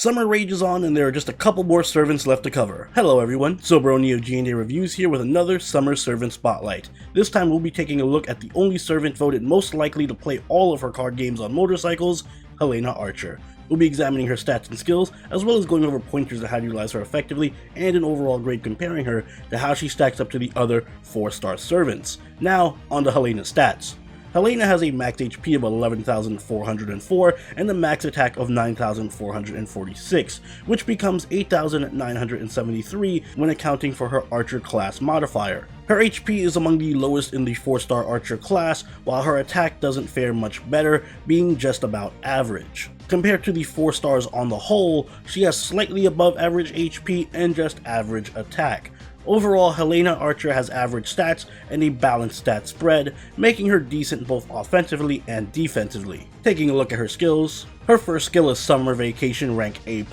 Summer rages on and there are just a couple more servants left to cover. Hello everyone, Sobroni of G&A Reviews here with another Summer Servant Spotlight. This time we'll be taking a look at the only servant voted most likely to play all of her card games on motorcycles, Helena Archer. We'll be examining her stats and skills, as well as going over pointers on how to utilize her effectively, and an overall grade comparing her to how she stacks up to the other 4-star servants. Now, on to Helena's stats. Helena has a max HP of 11,404 and a max attack of 9,446, which becomes 8,973 when accounting for her Archer class modifier. Her HP is among the lowest in the 4-star Archer class, while her attack doesn't fare much better, being just about average. Compared to the 4 stars on the whole, she has slightly above average HP and just average attack. Overall, Helena Archer has average stats and a balanced stat spread, making her decent both offensively and defensively. Taking a look at her skills, her first skill is Summer Vacation rank A+.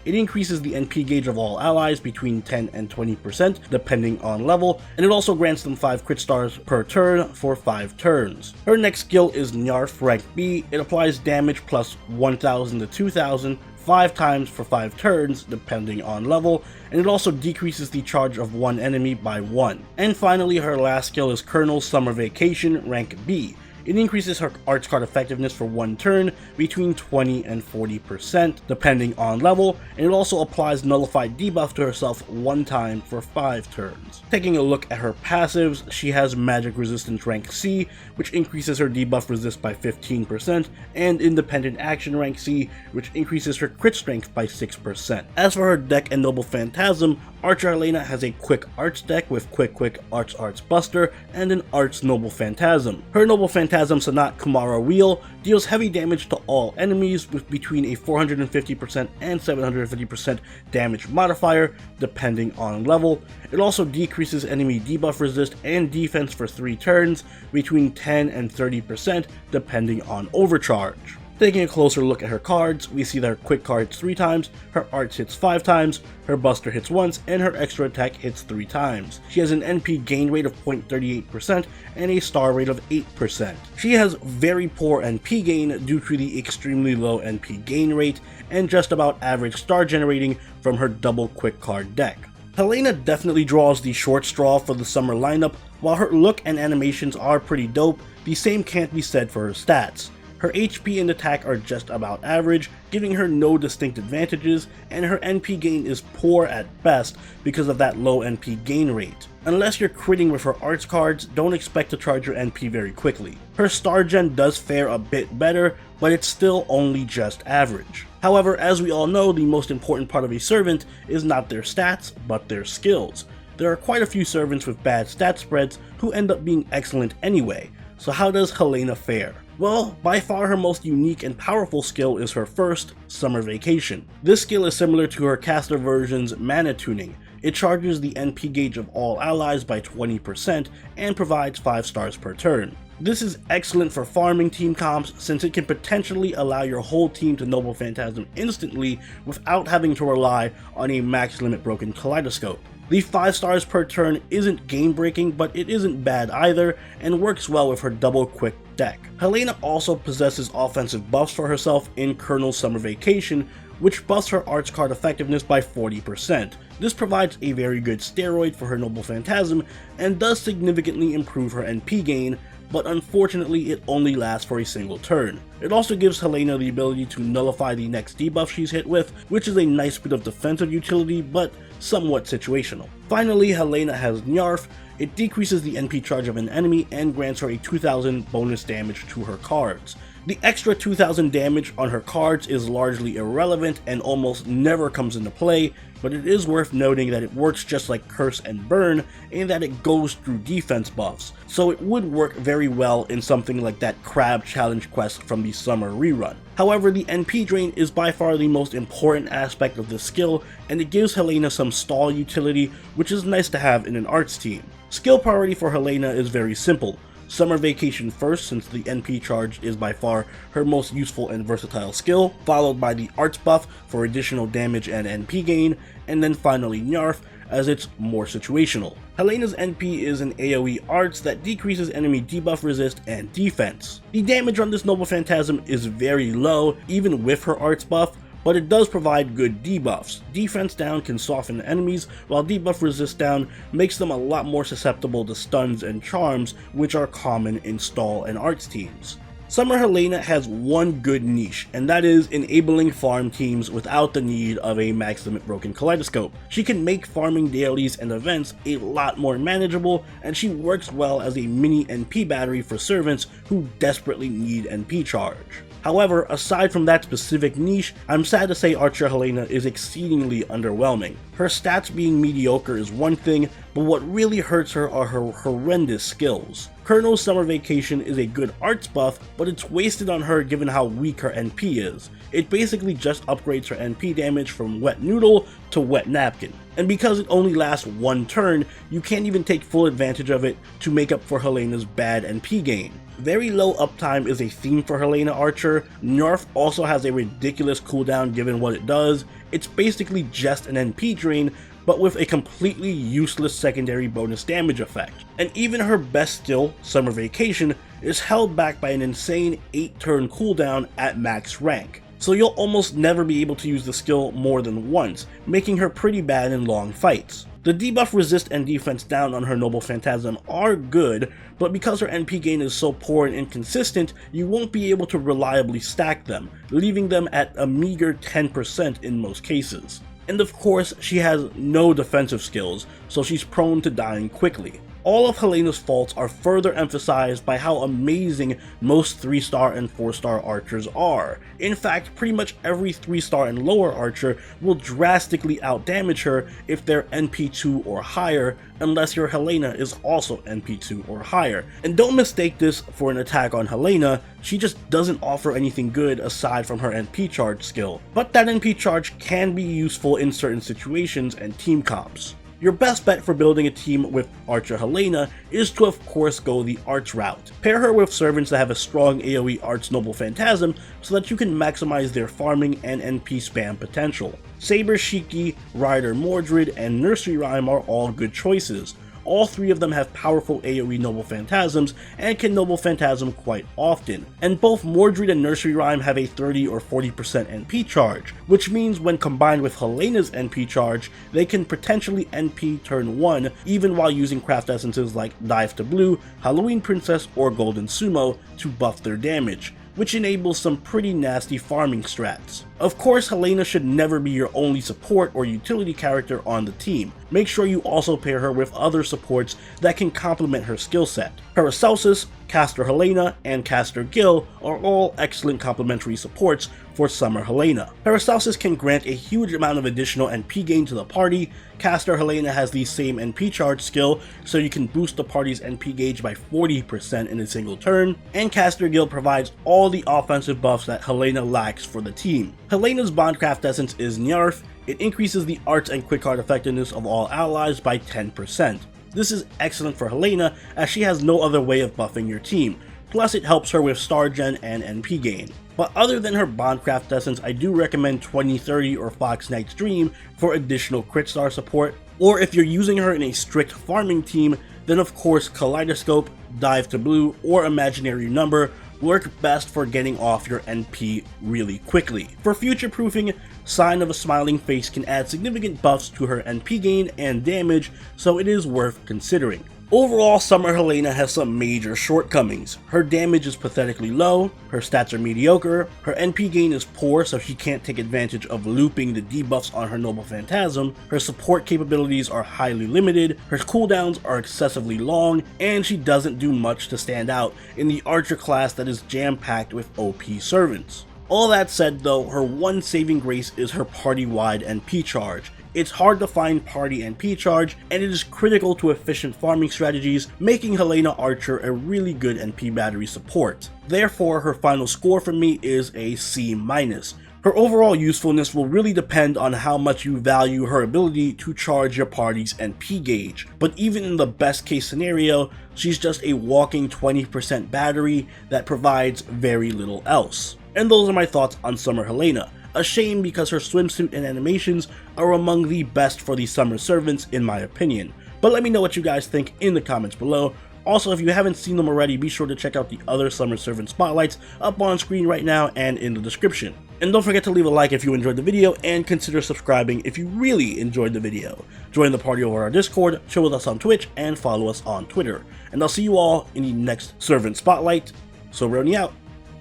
It increases the NP gauge of all allies between 10 and 20% depending on level, and it also grants them 5 crit stars per turn for 5 turns. Her next skill is Nyarf rank B. It applies damage plus 1,000 to 2,000 5 times for 5 turns, depending on level, and it also decreases the charge of one enemy by 1. And finally, her last skill is Colonel Summer Vacation rank B. It increases her arts card effectiveness for 1 turn between 20 and 40% depending on level, and it also applies nullified debuff to herself 1 time for 5 turns. Taking a look at her passives, she has Magic Resistance rank C, which increases her debuff resist by 15%, and Independent Action rank C, which increases her crit strength by 6%. As for her deck and Noble Phantasm, Archer Helena has a Quick Arts deck with Quick Arts Buster and an Arts Noble Phantasm. Her Noble Phantasm Sanat Kumara Wheel deals heavy damage to all enemies with between a 450% and 750% damage modifier depending on level. It also decreases enemy debuff resist and defense for 3 turns between 10 and 30% depending on overcharge. Taking a closer look at her cards, we see that her quick card hits 3 times, her arts hits 5 times, her buster hits once, and her extra attack hits 3 times. She has an NP gain rate of 0.38% and a star rate of 8%. She has very poor NP gain due to the extremely low NP gain rate and just about average star generating from her double quick card deck. Helena definitely draws the short straw for the summer lineup. While her look and animations are pretty dope, the same can't be said for her stats. Her HP and attack are just about average, giving her no distinct advantages, and her NP gain is poor at best because of that low NP gain rate. Unless you're critting with her arts cards, don't expect to charge your NP very quickly. Her star gen does fare a bit better, but it's still only just average. However, as we all know, the most important part of a servant is not their stats, but their skills. There are quite a few servants with bad stat spreads who end up being excellent anyway. So how does Helena fare? Well, by far her most unique and powerful skill is her first, Summer Vacation. This skill is similar to her caster version's Mana Tuning. It charges the NP gauge of all allies by 20% and provides 5 stars per turn. This is excellent for farming team comps since it can potentially allow your whole team to Noble Phantasm instantly without having to rely on a max limit broken kaleidoscope. The 5 stars per turn isn't game breaking, but it isn't bad either and works well with her double quick deck. Helena also possesses offensive buffs for herself in Colonel Summer Vacation, which buffs her arts card effectiveness by 40%. This provides a very good steroid for her Noble Phantasm and does significantly improve her NP gain, but unfortunately it only lasts for a single turn. It also gives Helena the ability to nullify the next debuff she's hit with, which is a nice bit of defensive utility, but somewhat situational. Finally, Helena has Nyarf. It decreases the NP charge of an enemy and grants her a 2,000 bonus damage to her cards. The extra 2,000 damage on her cards is largely irrelevant and almost never comes into play, but it is worth noting that it works just like Curse and Burn in that it goes through defense buffs, so it would work very well in something like that Crab Challenge quest from the summer rerun. However, the NP drain is by far the most important aspect of this skill, and it gives Helena some stall utility, which is nice to have in an arts team. Skill priority for Helena is very simple. Summer Vacation first, since the NP charge is by far her most useful and versatile skill, followed by the Arts buff for additional damage and NP gain, and then finally Nyarf, as it's more situational. Helena's NP is an AoE arts that decreases enemy debuff resist and defense. The damage on this Noble Phantasm is very low, even with her arts buff, but it does provide good debuffs. Defense down can soften enemies, while debuff resist down makes them a lot more susceptible to stuns and charms, which are common in stall and arts teams. Summer Helena has one good niche, and that is enabling farm teams without the need of a max limit broken kaleidoscope. She can make farming dailies and events a lot more manageable, and she works well as a mini NP battery for servants who desperately need NP charge. However, aside from that specific niche, I'm sad to say Archer Helena is exceedingly underwhelming. Her stats being mediocre is one thing, but what really hurts her are her horrendous skills. Colonel's Summer Vacation is a good arts buff, but it's wasted on her given how weak her NP is. It basically just upgrades her NP damage from Wet Noodle to Wet Napkin. And because it only lasts one turn, you can't even take full advantage of it to make up for Helena's bad NP gain. Very low uptime is a theme for Helena Archer. Nerf also has a ridiculous cooldown given what it does. It's basically just an NP drain, but with a completely useless secondary bonus damage effect. And even her best skill, Summer Vacation, is held back by an insane 8-turn cooldown at max rank. So you'll almost never be able to use the skill more than once, making her pretty bad in long fights. The debuff resist and defense down on her Noble Phantasm are good, but because her NP gain is so poor and inconsistent, you won't be able to reliably stack them, leaving them at a meager 10% in most cases. And of course, she has no defensive skills, so she's prone to dying quickly. All of Helena's faults are further emphasized by how amazing most 3-star and 4-star archers are. In fact, pretty much every 3-star and lower archer will drastically outdamage her if they're NP2 or higher, unless your Helena is also NP2 or higher. And don't mistake this for an attack on Helena, she just doesn't offer anything good aside from her NP charge skill. But that NP charge can be useful in certain situations and team comps. Your best bet for building a team with Archer Helena is to of course go the arts route. Pair her with servants that have a strong AoE arts Noble Phantasm so that you can maximize their farming and NP spam potential. Saber Shiki, Rider Mordred, and Nursery Rhyme are all good choices. All three of them have powerful AoE Noble Phantasms and can Noble Phantasm quite often, and both Mordred and Nursery Rhyme have a 30 or 40% NP charge, which means when combined with Helena's NP charge, they can potentially NP turn 1 even while using craft essences like Dive to Blue, Halloween Princess, or Golden Sumo to buff their damage, which enables some pretty nasty farming strats. Of course, Helena should never be your only support or utility character on the team. Make sure you also pair her with other supports that can complement her skill set. Paracelsus, Caster Helena, and Caster Gil are all excellent complementary supports for Summer Helena. Paracelsus can grant a huge amount of additional NP gain to the party, Caster Helena has the same NP charge skill, so you can boost the party's NP gauge by 40% in a single turn, and Caster Gil provides all the offensive buffs that Helena lacks for the team. Helena's Bondcraft Essence is Nyarf. It increases the arts and quick card effectiveness of all allies by 10%. This is excellent for Helena as she has no other way of buffing your team, plus it helps her with star gen and NP gain. But other than her Bondcraft Essence, I do recommend 2030 or Fox Knight's Dream for additional crit star support, or if you're using her in a strict farming team, then of course Kaleidoscope, Dive to Blue, or Imaginary Number work best for getting off your NP really quickly. For future proofing, Sign of a Smiling Face can add significant buffs to her NP gain and damage, so it is worth considering. Overall, Summer Helena has some major shortcomings. Her damage is pathetically low, her stats are mediocre, her NP gain is poor so she can't take advantage of looping the debuffs on her Noble Phantasm, her support capabilities are highly limited, her cooldowns are excessively long, and she doesn't do much to stand out in the Archer class that is jam-packed with OP servants. All that said though, her one saving grace is her party-wide NP charge. It's hard to find party NP charge, and it is critical to efficient farming strategies, making Helena Archer a really good NP battery support. Therefore, her final score for me is a C-. Her overall usefulness will really depend on how much you value her ability to charge your party's NP gauge, but even in the best case scenario, she's just a walking 20% battery that provides very little else. And those are my thoughts on Summer Helena. A shame because her swimsuit and animations are among the best for the summer servants in my opinion. But let me know what you guys think in the comments below. Also, if you haven't seen them already, be sure to check out the other summer servant spotlights up on screen right now and in the description. And don't forget to leave a like if you enjoyed the video, and consider subscribing if you really enjoyed the video. Join the party over our Discord, chill with us on Twitch, and follow us on Twitter. And I'll see you all in the next Servant Spotlight. Soberoni out.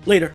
Later.